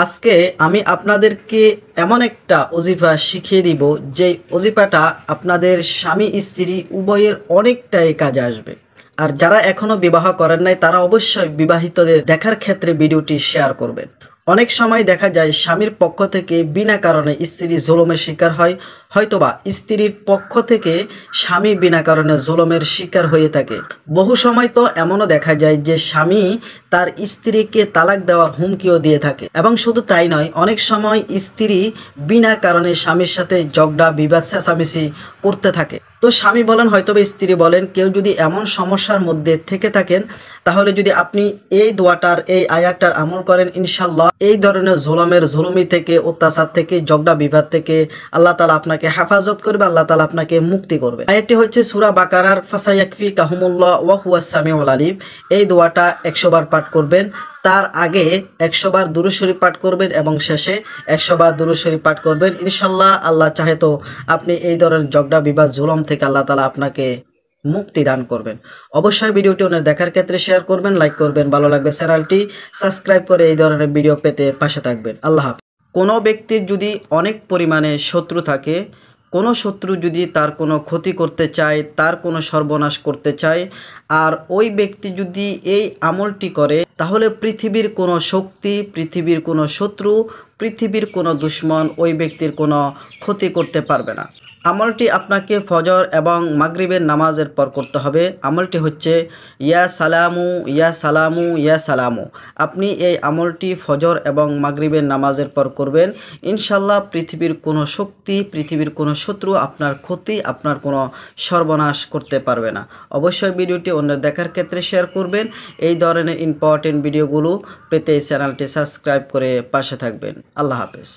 আজকে আমি আপনাদেরকে এমন একটা অজিফা শিখিয়ে দিব যে অজিফাটা আপনাদের স্বামী স্ত্রী উভয়ের অনেকটাই কাজে আসবে। আর যারা এখনো বিবাহ করেন নাই তারা অবশ্যই বিবাহিতদের দেখার ক্ষেত্রে ভিডিওটি শেয়ার করবেন। অনেক সময় দেখা যায় স্বামীর পক্ষ থেকে বিনা কারণে স্ত্রী জুলুমের শিকার হয়, হয়তোবা স্ত্রীর পক্ষ থেকে স্বামী বিনা কারণে জুলুমের শিকার হয়ে থাকে। বহু সময় তো এমনও দেখা যায় যে স্বামী তার স্ত্রীকে তালাক দেওয়ার হুমকিও দিয়ে থাকে, এবং শুধু তাই নয়, অনেক সময় স্ত্রী বিনা কারণে স্বামীর সাথে ঝগড়া বিবাদ চেঁচামেচি করতে থাকে। তো স্বামী বলেন হয়তোবা স্ত্রী বলেন, কেউ যদি এমন সমস্যার মধ্যে থেকে থাকেন তাহলে যদি আপনি এই দোয়াটার এই আয়াতটার আমল করেন, ইনশাল্লাহ এই ধরনের জুলুমি থেকে, অত্যাচার থেকে, ঝগড়া বিবাদ থেকে আল্লাহ তাআলা আপনাকে হেফাজত করবে, আল্লাহ তাআলা আপনাকে মুক্তি করবে। আয়াতটি হচ্ছে সূরা বাকারার ফাসায়াকফিকাহুমুল্লাহ ওয়া হুয়াস সামিউল আলিম। এই দোয়াটা 100 বার পাঠ করবেন। তার আগে 100 বার দুরূদ শরীফ পাঠ করবেন এবং শেষে 100 বার দুরূদ শরীফ পাঠ করবেন। ইনশাল্লাহ আল্লাহ চাহে তো আপনি এই ধরনের ঝগড়া বিবাদ জুলুম থেকে আল্লাহ তাআলা আপনাকে মুক্তি দান করবেন। অবশ্যই ভিডিওটি অন্যের দেখার ক্ষেত্রে শেয়ার করবেন, লাইক করবেন, ভালো লাগবে চ্যানেলটি সাবস্ক্রাইব করে এই ধরনের ভিডিও পেতে পাশে থাকবেন। আল্লাহ হাফেজ। কোনো ব্যক্তির যদি অনেক পরিমাণে শত্রু থাকে, কোনো শত্রু যদি তার কোনো ক্ষতি করতে চায়, তার কোনো সর্বনাশ করতে চায়, আর ওই ব্যক্তি যদি এই আমলটি করে, তাহলে পৃথিবীর কোনো শক্তি, পৃথিবীর কোনো শত্রু, পৃথিবীর কোনো দুশ্মন ওই ব্যক্তির কোনো ক্ষতি করতে পারবে না। আমলটি আপনাকে ফজর এবং মাগরিবের নামাজের পর করতে হবে। আমলটি হচ্ছে ইয়া সালামু ইয়া সালামু ইয়া সালামু। আপনি এই আমলটি ফজর এবং মাগরিবের নামাজের পর করবেন। ইনশাল্লাহ পৃথিবীর কোনো শক্তি, পৃথিবীর কোনো শত্রু আপনার ক্ষতি, আপনার কোনো সর্বনাশ করতে পারবে না। অবশ্যই ভিডিওটি অন্যের দেখার ক্ষেত্রে শেয়ার করবেন। এই ধরনের ইম্পর্টেন্ট ভিডিওগুলো পেতে চ্যানেলটি সাবস্ক্রাইব করে পাশে থাকবেন। আল্লাহ হাফেজ।